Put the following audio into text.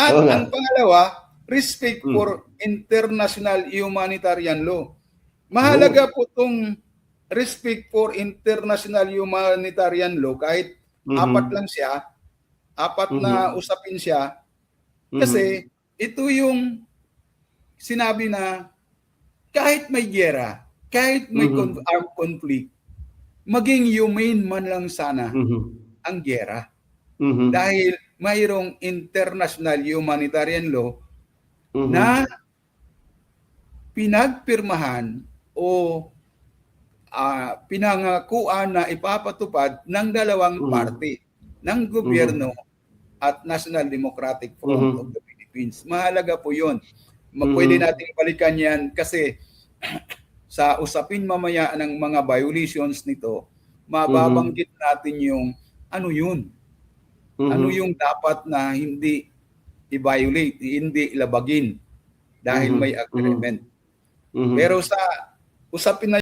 At Oo nga. ang pangalawa, respect Mm. for international humanitarian law. Mahalaga po itong respect for international humanitarian law kahit apat lang siya, apat na usapin siya, kasi ito yung sinabi na kahit may giyera, kahit may armed conflict, maging humane man lang sana ang giyera. Dahil mayroong international humanitarian law na pinagpirmahan o pinangakuan na ipapatupad ng dalawang parte, ng gobyerno at National Democratic Front of the Philippines. Mahalaga po yun. Pwede nating balikan yan kasi sa usapin mamaya ng mga violations nito, mababanggit natin yung ano yun. Ano yung dapat na hindi i-violate, hindi ilabagin dahil may agreement. Pero sa usapin na